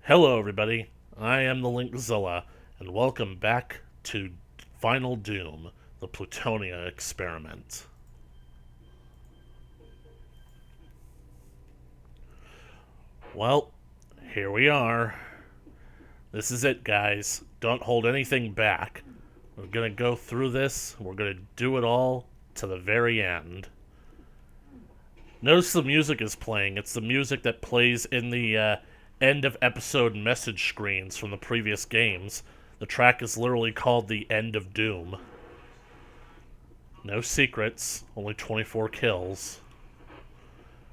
Hello, everybody. I am the Linkzilla, and welcome back to Final Doom, the Plutonia experiment. Well, here we are. This is it, guys. Don't hold anything back. We're gonna go through this. We're gonna do it all to the very end. Notice the music is playing. It's the music that plays in the end of episode message screens from the previous games. The track is literally called The End of Doom. No secrets, only 24 kills.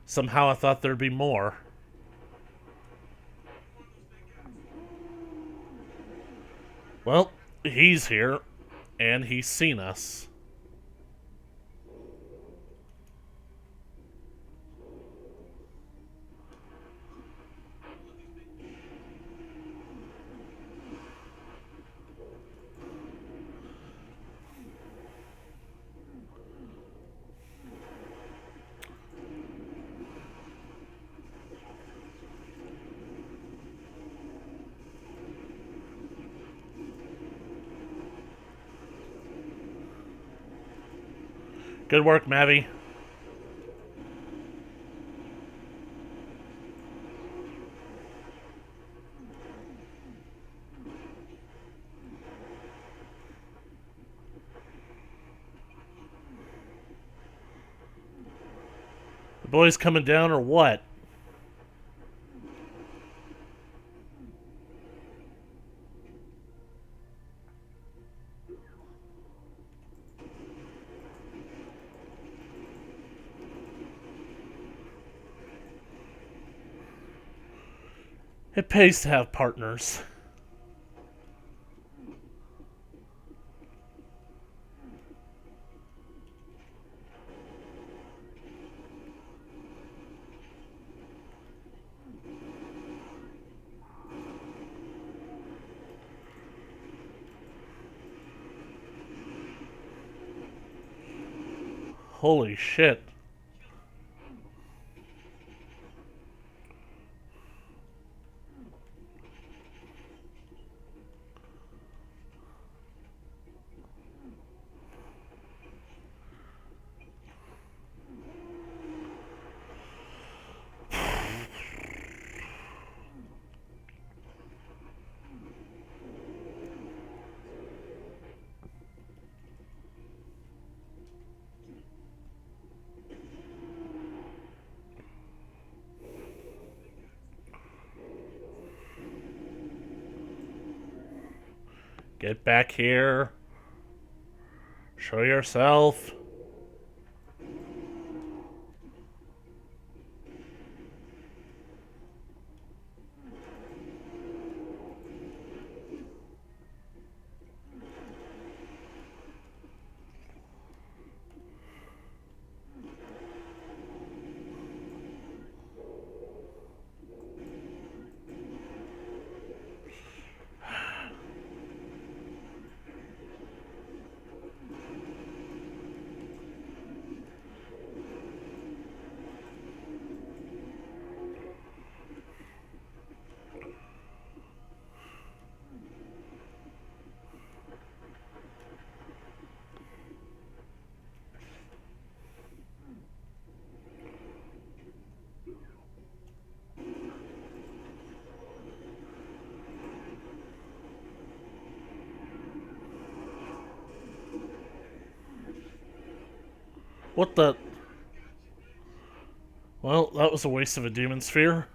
Somehow I thought there'd be more. Well, he's here, and he's seen us. Good work, Mavi. The boys coming down or what? It pays to have partners. Holy shit. Get back here. Show yourself. What the? Well, that was a waste of a demon sphere.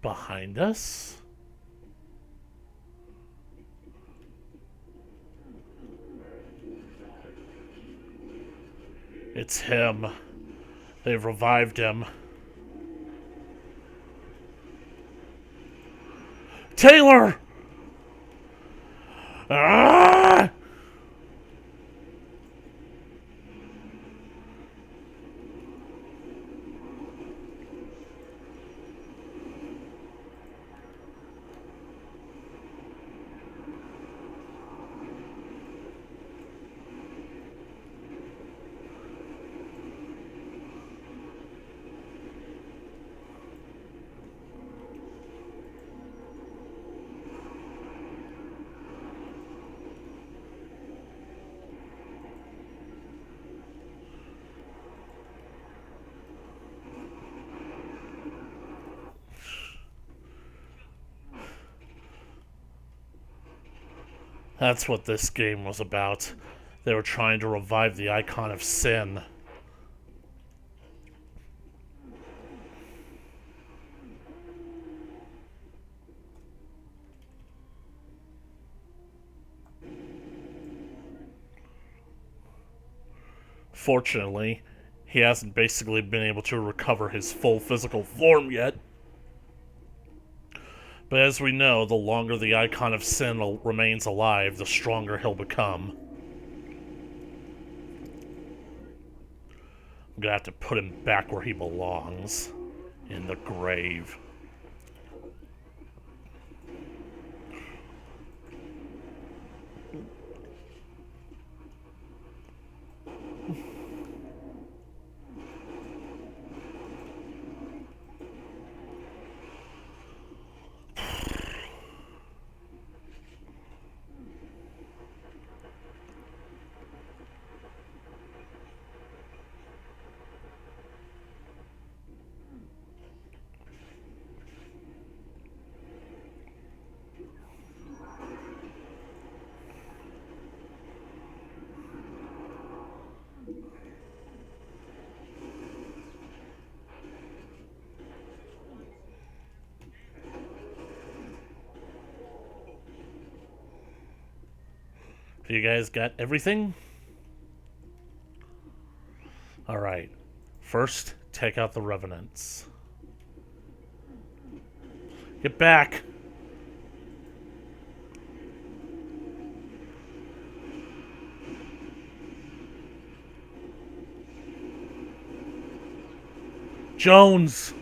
behind us? It's him. They've revived him. Taylor! Ah! That's what this game was about. They were trying to revive the icon of sin. Fortunately, he hasn't basically been able to recover his full physical form yet. But as we know, the longer the icon of sin remains alive, the stronger he'll become. I'm gonna have to put him back where he belongs. In the grave. You guys got everything? Alright. First, take out the revenants. Get back! Jones!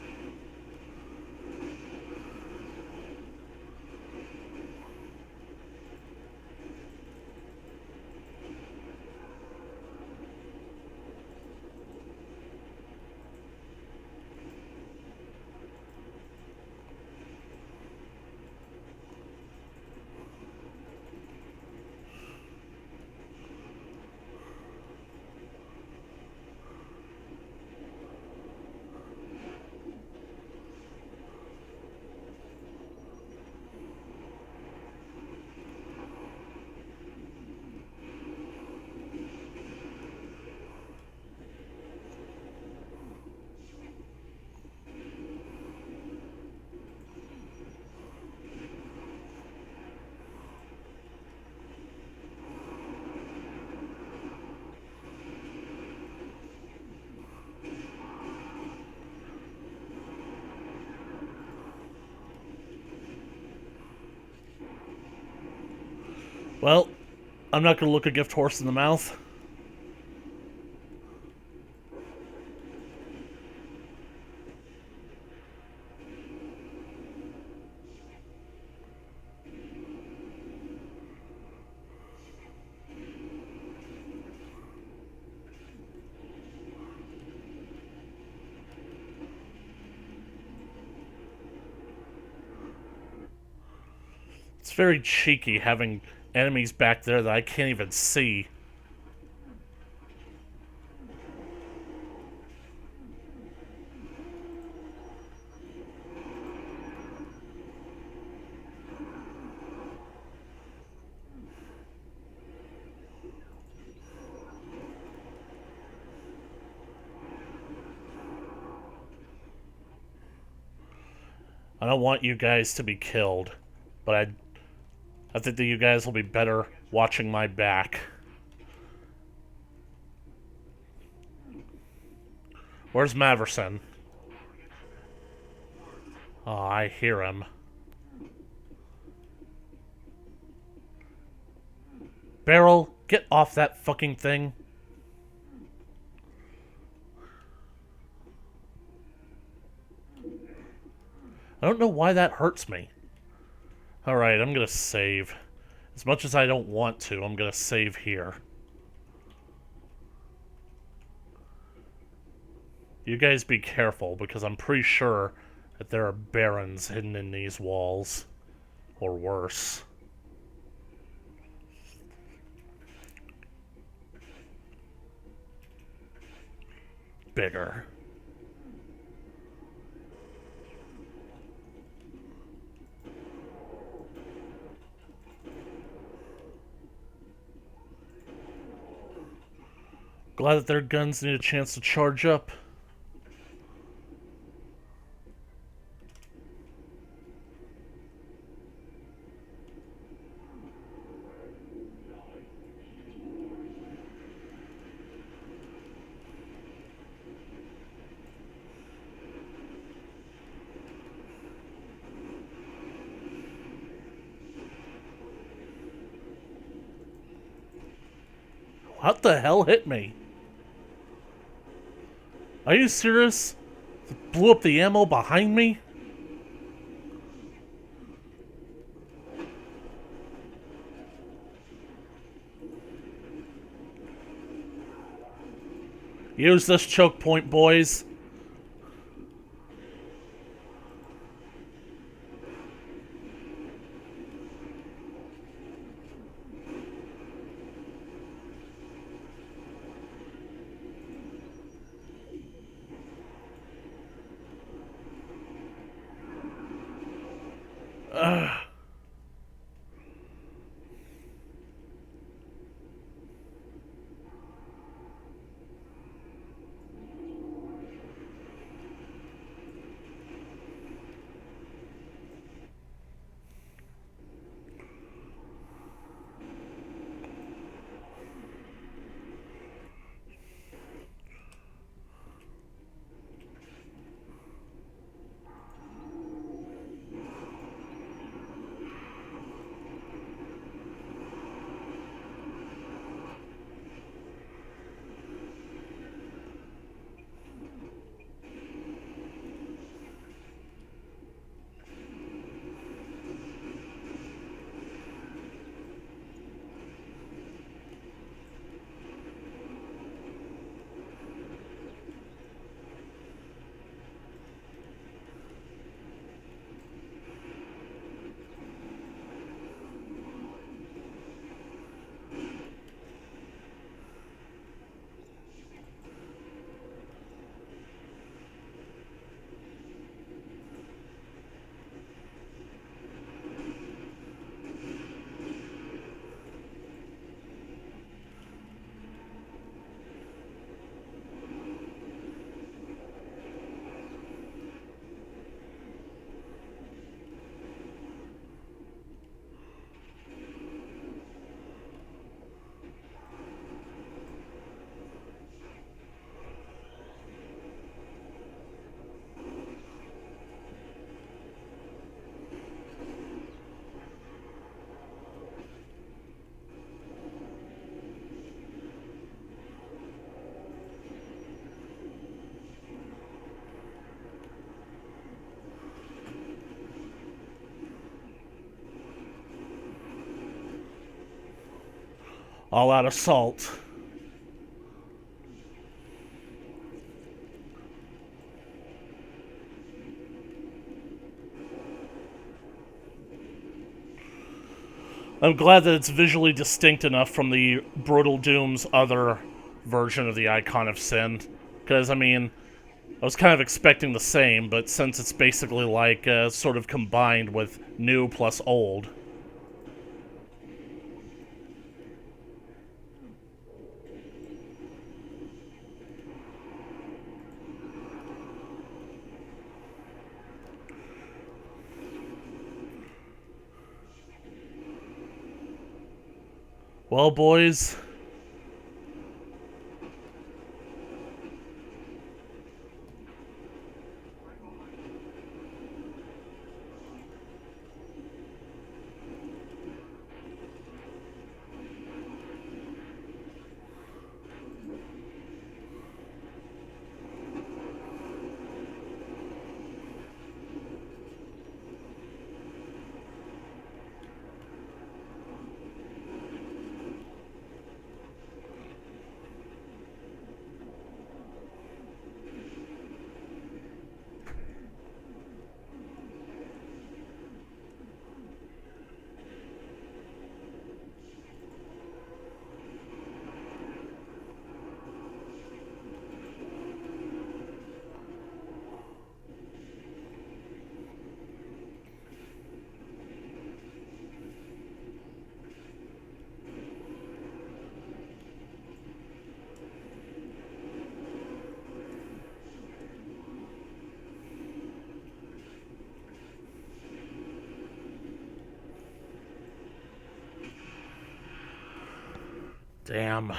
Well, I'm not gonna look a gift horse in the mouth. It's very cheeky having enemies back there that I can't even see. I don't want you guys to be killed, but I think that you guys will be better watching my back. Where's Maverson? Oh, I hear him. Beryl, get off that fucking thing. I don't know why that hurts me. Alright, I'm gonna save. As much as I don't want to, I'm gonna save here. You guys be careful, because I'm pretty sure that there are barons hidden in these walls. Or worse. Bigger. Glad that their guns need a chance to charge up. What the hell hit me? Are you serious? It blew up the ammo behind me? Use this choke point, boys. All out assault. I'm glad that it's visually distinct enough from the Brutal Doom's other version of the Icon of Sin. Because, I mean, I was kind of expecting the same, but since it's basically like sort of combined with new plus old. Well, boys, damn.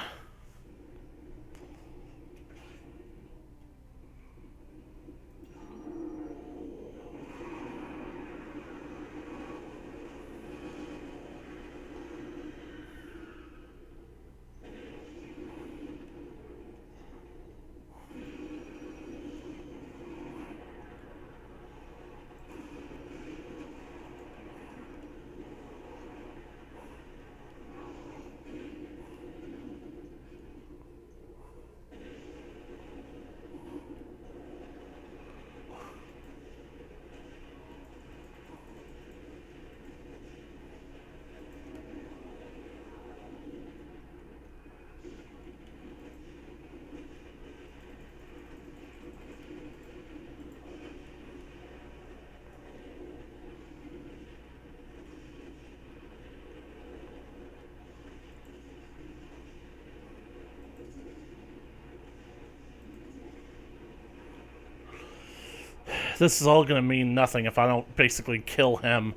This is all gonna mean nothing if I don't basically kill him.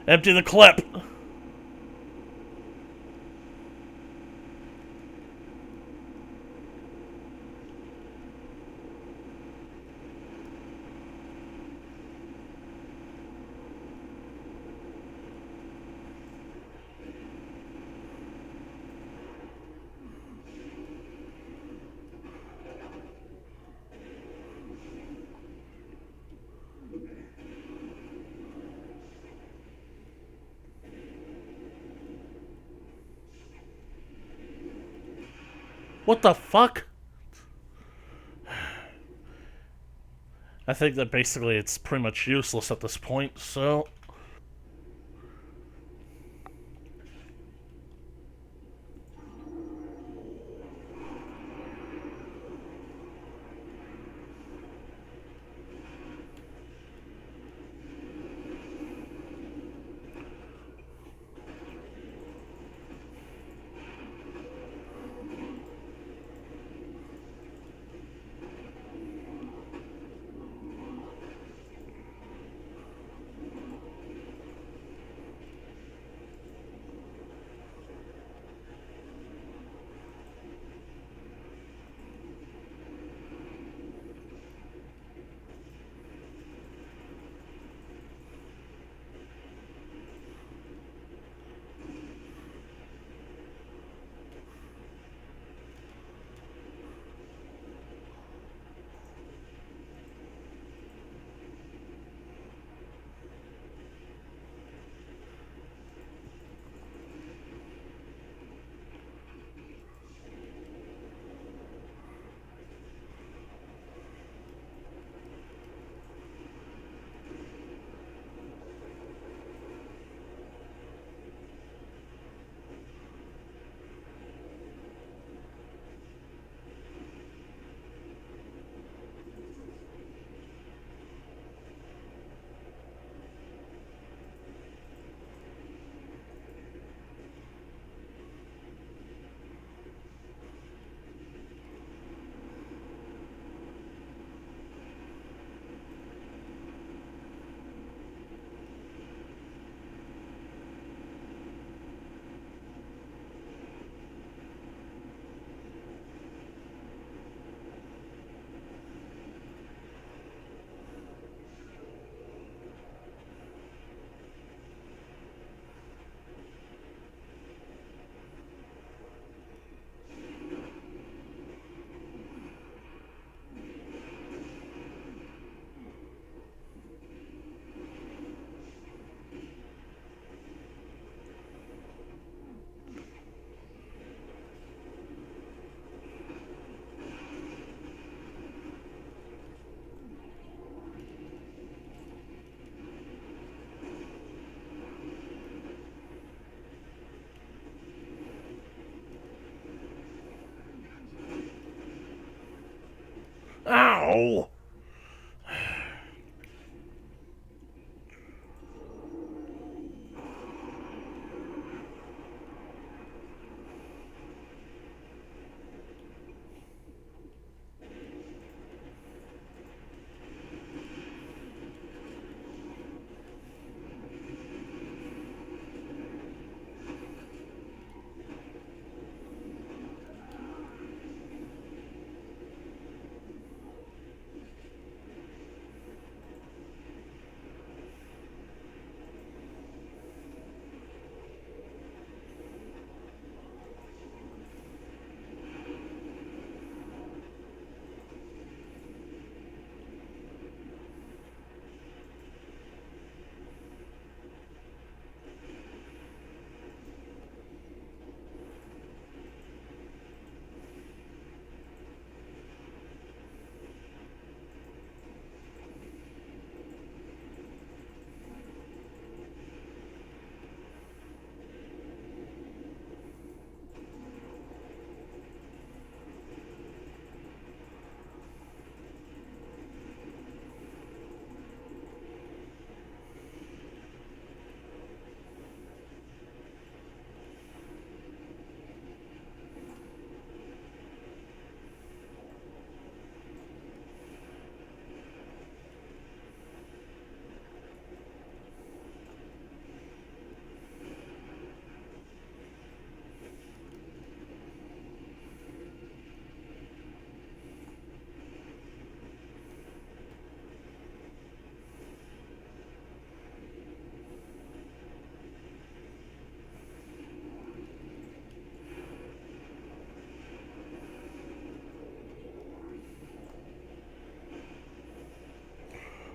Empty the clip! What the fuck? I think that basically it's pretty much useless at this point, so... go.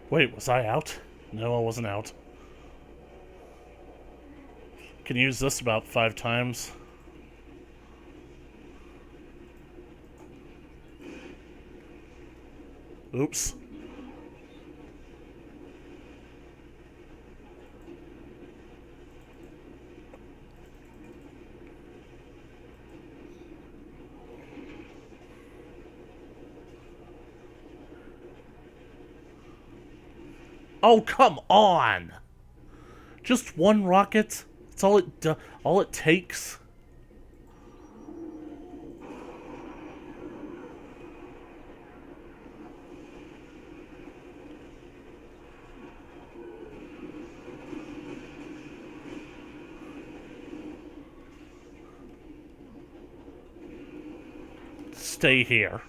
Wait, was I out? No, I wasn't out. Can use this about 5 times. Oops. Oh, come on! Just one rocket? That's all it takes? Stay here.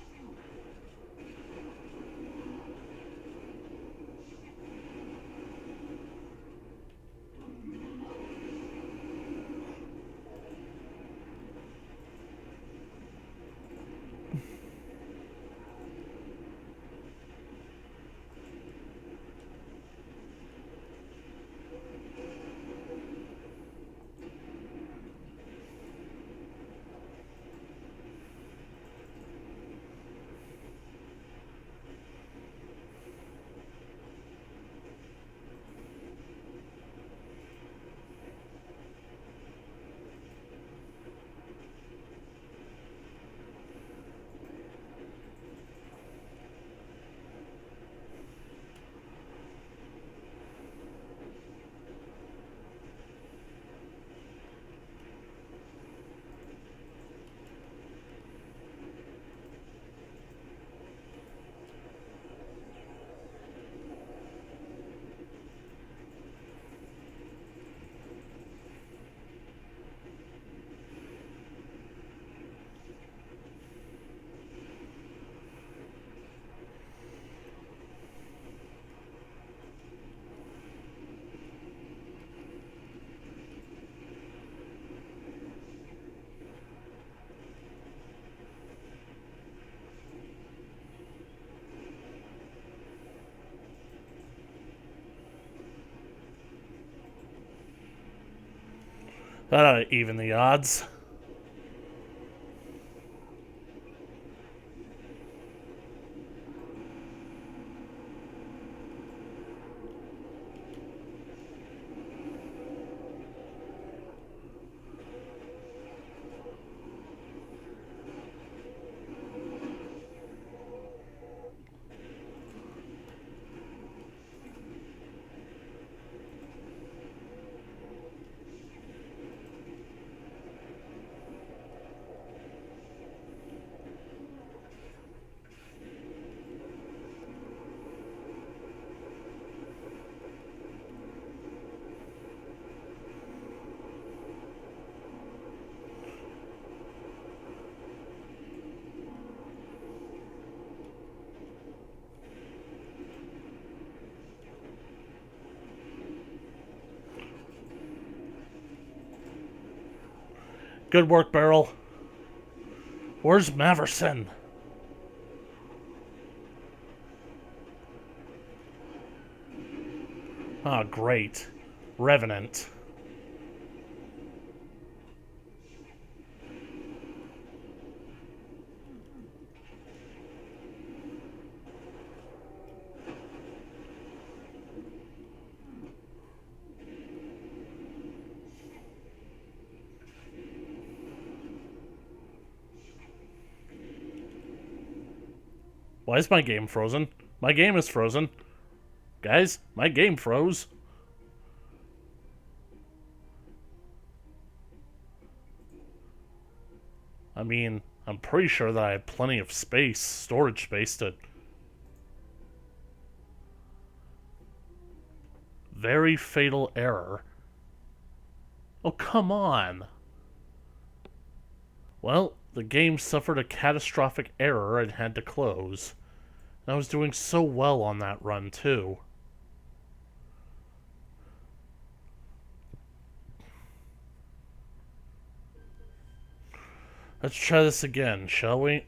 That ought to even the odds. Good work, Beryl. Where's Maverson? Ah, great. Revenant. Why is my game frozen? My game is frozen. Guys, my game froze. I mean, I'm pretty sure that I have plenty of space, storage space to... Very fatal error. Oh, come on. Well, the game suffered a catastrophic error and had to close. And I was doing so well on that run, too. Let's try this again, shall we?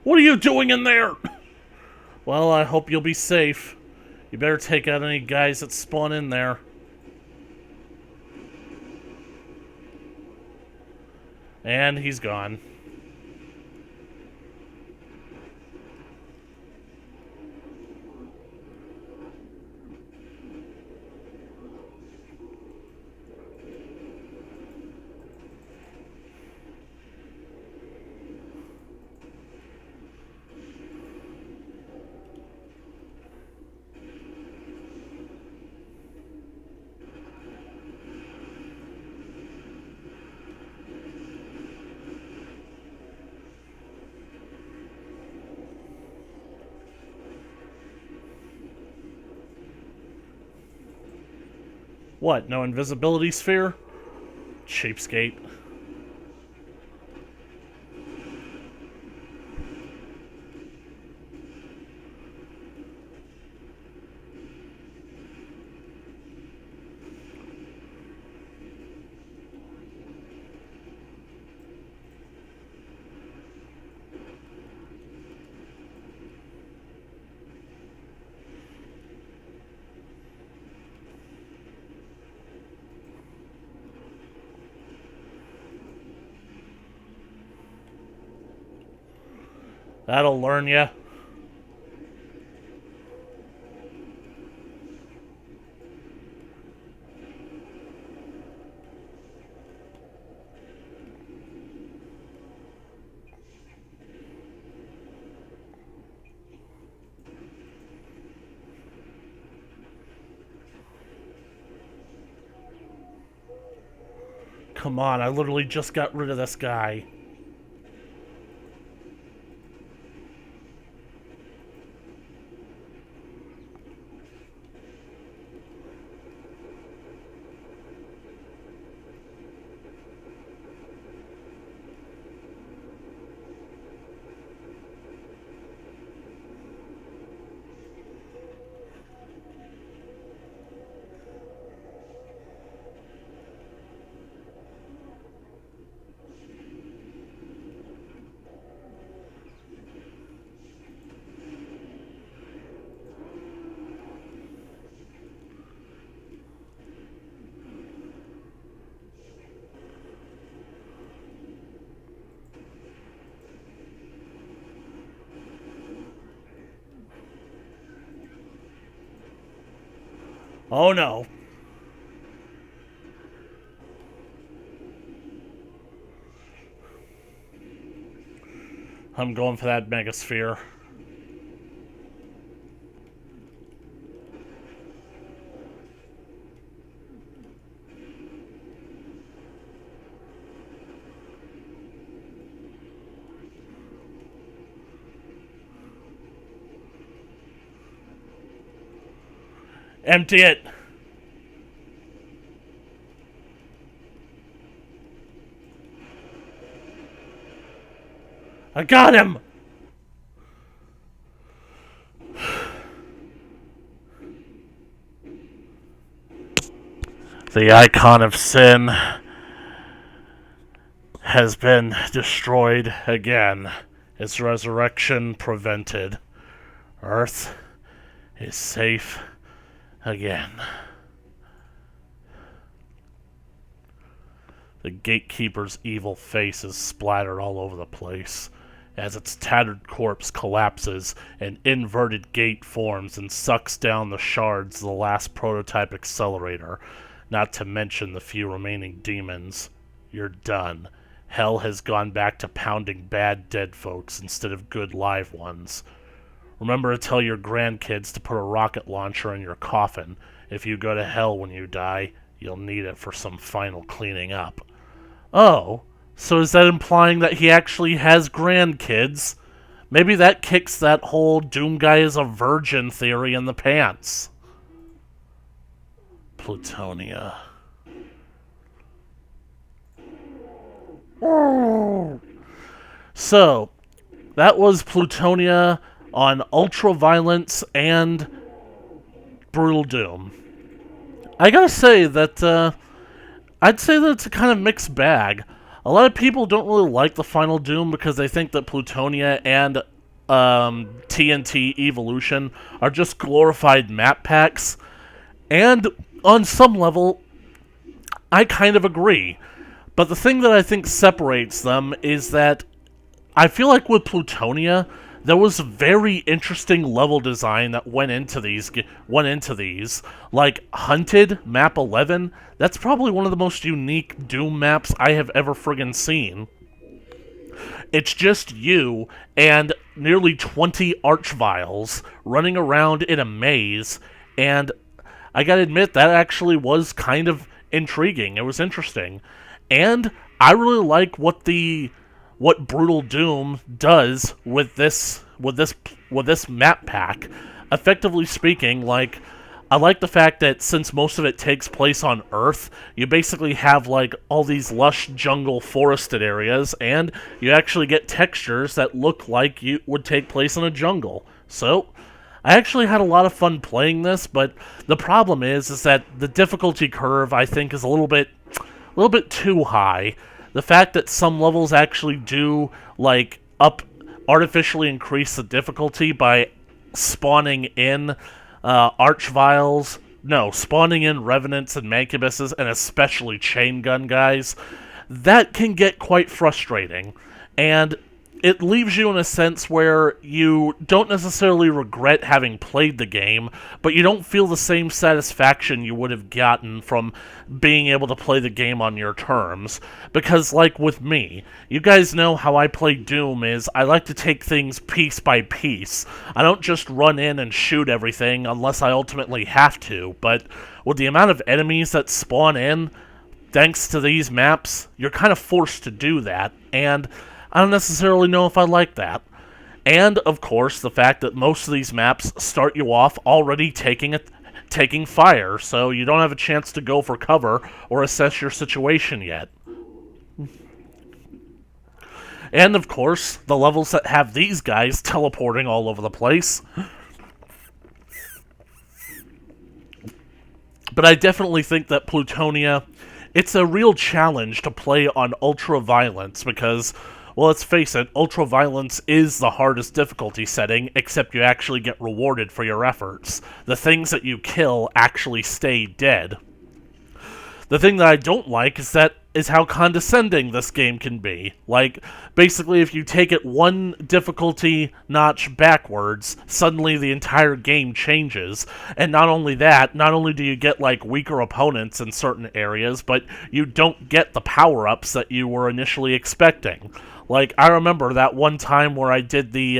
What are you doing in there? Well, I hope you'll be safe. You better take out any guys that spawn in there. And he's gone. What, no invisibility sphere? Cheapskate. That'll learn ya. Come on, I literally just got rid of this guy. Oh no. I'm going for that megasphere. Empty it. I got him! The icon of sin has been destroyed again. Its resurrection prevented. Earth is safe again. The gatekeeper's evil face is splattered all over the place. As its tattered corpse collapses, an inverted gate forms and sucks down the shards of the last prototype accelerator, not to mention the few remaining demons. You're done. Hell has gone back to pounding bad dead folks instead of good live ones. Remember to tell your grandkids to put a rocket launcher in your coffin. If you go to hell when you die, you'll need it for some final cleaning up. Oh, so is that implying that he actually has grandkids? Maybe that kicks that whole Doom guy is a virgin theory in the pants. Plutonia. So, that was Plutonia on Ultraviolence and Brutal Doom. I gotta say that, I'd say that it's a kind of mixed bag. A lot of people don't really like the final Doom because they think that Plutonia and TNT Evolution are just glorified map packs. And on some level, I kind of agree. But the thing that I think separates them is that I feel like with Plutonia, there was very interesting level design that went into these. Like Hunted, Map 11, that's probably one of the most unique Doom maps I have ever friggin' seen. It's just you and nearly 20 Archviles running around in a maze, and I gotta admit, that actually was kind of intriguing. It was interesting. And I really like what Brutal Doom does with this map pack. Effectively speaking, like, I like the fact that since most of it takes place on Earth, you basically have like all these lush jungle forested areas, and you actually get textures that look like you would take place in a jungle. So I actually had a lot of fun playing this, but the problem is that the difficulty curve, I think, is a little bit too high. The fact that some levels actually do, like, artificially increase the difficulty by spawning in spawning in Revenants and Mancubuses, and especially Chain Gun guys, that can get quite frustrating. And it leaves you in a sense where you don't necessarily regret having played the game, but you don't feel the same satisfaction you would have gotten from being able to play the game on your terms. Because, like with me, you guys know how I play Doom is I like to take things piece by piece. I don't just run in and shoot everything unless I ultimately have to, but with the amount of enemies that spawn in, thanks to these maps, you're kind of forced to do that, and I don't necessarily know if I like that. And, of course, the fact that most of these maps start you off already taking fire, so you don't have a chance to go for cover or assess your situation yet. And, of course, the levels that have these guys teleporting all over the place. But I definitely think that Plutonia, it's a real challenge to play on Ultraviolence because, well, let's face it, Ultraviolence is the hardest difficulty setting, except you actually get rewarded for your efforts. The things that you kill actually stay dead. The thing that I don't like is how condescending this game can be. Like, basically, if you take it one difficulty notch backwards, suddenly the entire game changes. And not only that, not only do you get, like, weaker opponents in certain areas, but you don't get the power-ups that you were initially expecting. Like, I remember that one time where I did the,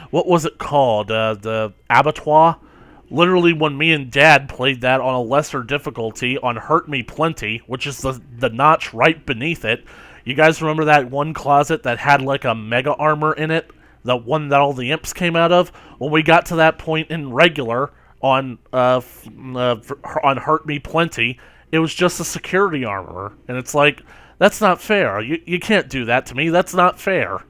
what was it called? The Abattoir? Literally, when me and Dad played that on a lesser difficulty on Hurt Me Plenty, which is the notch right beneath it, you guys remember that one closet that had, like, a mega armor in it? The one that all the imps came out of? When we got to that point in regular, on on Hurt Me Plenty, it was just a security armor, and it's like, that's not fair. You can't do that to me. That's not fair.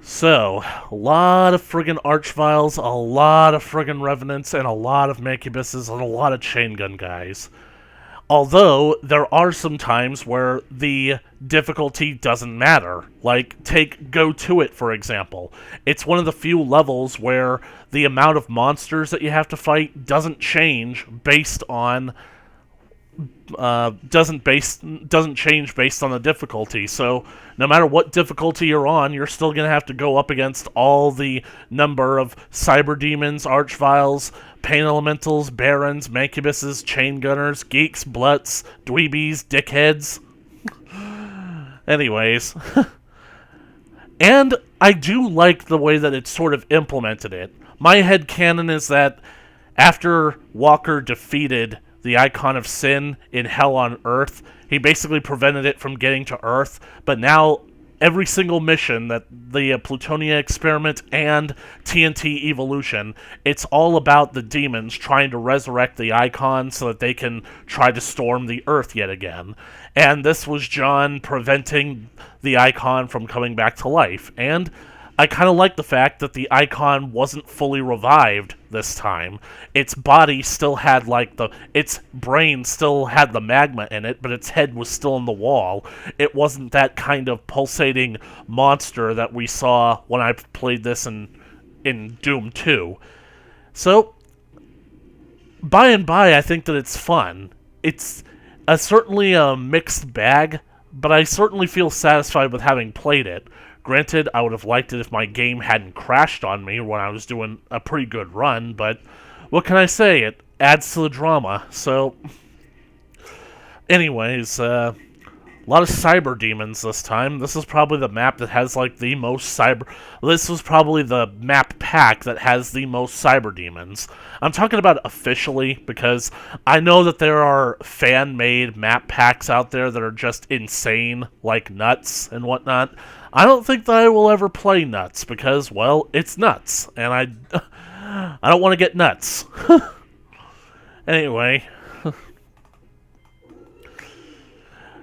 So, a lot of friggin' Archviles, a lot of friggin' Revenants, and a lot of Mancubuses, and a lot of Chain Gun guys. Although, there are some times where the difficulty doesn't matter. Like, take Go To It, for example. It's one of the few levels where the amount of monsters that you have to fight doesn't change based on doesn't change based on the difficulty. So no matter what difficulty you're on, you're still gonna have to go up against all the number of cyber demons, archviles, pain elementals, barons, mancubuses, chain gunners, geeks, blutz, dweebies, dickheads. Anyways. And I do like the way that it sort of implemented it. My headcanon is that after Walker defeated the Icon of Sin in Hell on Earth, he basically prevented it from getting to Earth, but now every single mission that the Plutonia experiment and TNT evolution, it's all about the demons trying to resurrect the Icon so that they can try to storm the Earth yet again. And this was John preventing the Icon from coming back to life. And I kind of like the fact that the Icon wasn't fully revived this time. Its body still had, its brain still had the magma in it, but its head was still in the wall. It wasn't that kind of pulsating monster that we saw when I played this in Doom 2. So, by and by, I think that it's fun. It's certainly a mixed bag, but I certainly feel satisfied with having played it. Granted, I would have liked it if my game hadn't crashed on me when I was doing a pretty good run, but what can I say? It adds to the drama. So, anyways, a lot of cyber demons this time. This is probably the map that has, the most cyber... This was probably the map pack that has the most cyber demons. I'm talking about officially, because I know that there are fan-made map packs out there that are just insane, like Nuts and whatnot. I don't think that I will ever play Nuts, because, well, it's Nuts, and I don't want to get nuts. Anyway...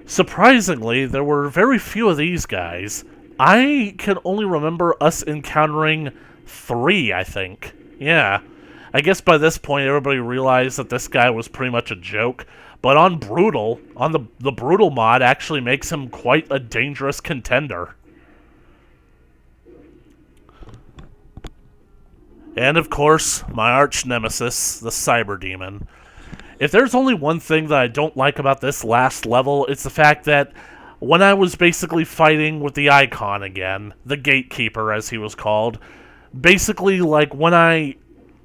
Surprisingly, there were very few of these guys. I can only remember us encountering 3, I think. Yeah. I guess by this point everybody realized that this guy was pretty much a joke. But on Brutal, on the Brutal mod actually makes him quite a dangerous contender. And of course, my arch nemesis, the Cyber Demon. If there's only one thing that I don't like about this last level, it's the fact that when I was basically fighting with the Icon again, the Gatekeeper as he was called, basically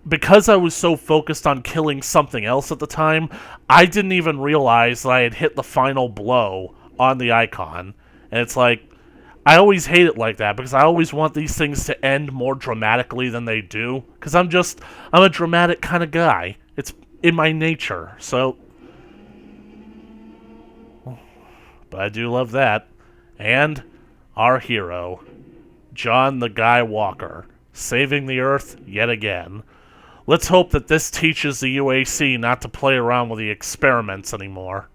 because I was so focused on killing something else at the time, I didn't even realize that I had hit the final blow on the Icon. And it's like, I always hate it like that, because I always want these things to end more dramatically than they do, because I'm a dramatic kind of guy. It's in my nature, so... But I do love that. And our hero, John the Guy Walker, saving the Earth yet again. Let's hope that this teaches the UAC not to play around with the experiments anymore.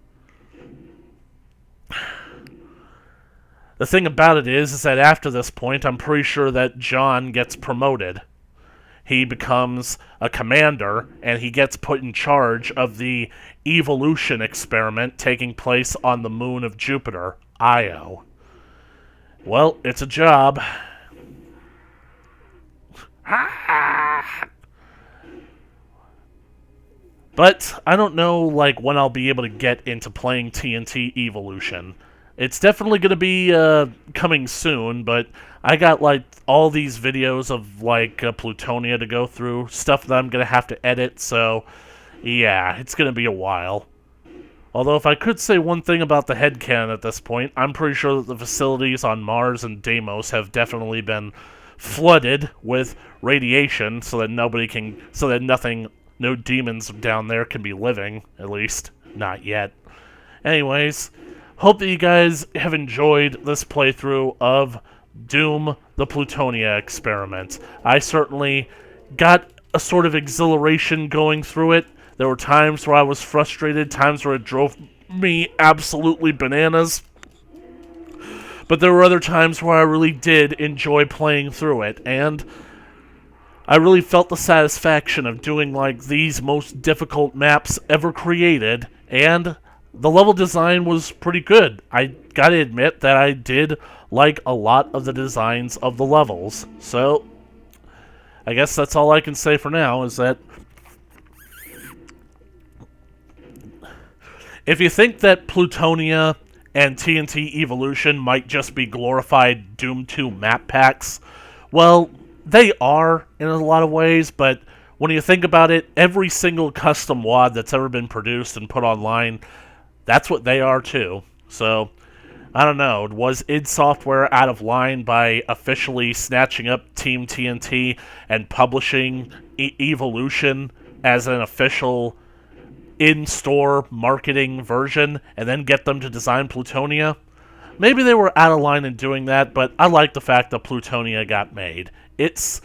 The thing about it is that after this point, I'm pretty sure that John gets promoted. He becomes a commander, and he gets put in charge of the evolution experiment taking place on the moon of Jupiter, Io. Well, it's a job. But I don't know, when I'll be able to get into playing TNT Evolution. It's definitely going to be coming soon, but I got, all these videos of, Plutonia to go through, stuff that I'm going to have to edit, so, yeah, it's going to be a while. Although, if I could say one thing about the headcanon at this point, I'm pretty sure that the facilities on Mars and Deimos have definitely been flooded with radiation so that no demons down there can be living, at least, not yet. Anyways, hope that you guys have enjoyed this playthrough of Doom, the Plutonia experiment. I certainly got a sort of exhilaration going through it. There were times where I was frustrated, times where it drove me absolutely bananas. But there were other times where I really did enjoy playing through it, and I really felt the satisfaction of doing, like, these most difficult maps ever created, and the level design was pretty good. I gotta admit that I did like a lot of the designs of the levels, so I guess that's all I can say for now, is that if you think that Plutonia and TNT Evolution might just be glorified Doom 2 map packs, well, they are in a lot of ways, but when you think about it, every single custom WAD that's ever been produced and put online, that's what they are too. So, I don't know, was id Software out of line by officially snatching up Team TNT and publishing Evolution as an official in-store marketing version and then get them to design Plutonia? Maybe they were out of line in doing that, but I like the fact that Plutonia got made. It's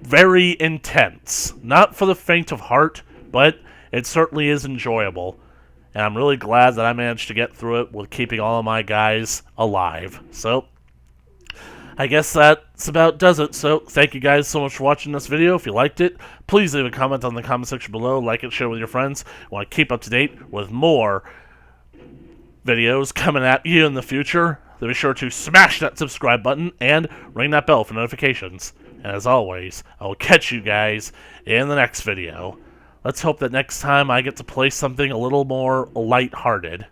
very intense. Not for the faint of heart, but it certainly is enjoyable. And I'm really glad that I managed to get through it with keeping all of my guys alive. So, I guess that's about does it. So, thank you guys so much for watching this video. If you liked it, please leave a comment on the comment section below. Like it, share with your friends. Want to keep up to date with more videos coming at you in the future, then be sure to smash that subscribe button and ring that bell for notifications. And as always, I will catch you guys in the next video. Let's hope that next time I get to play something a little more lighthearted.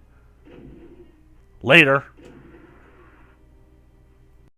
Later.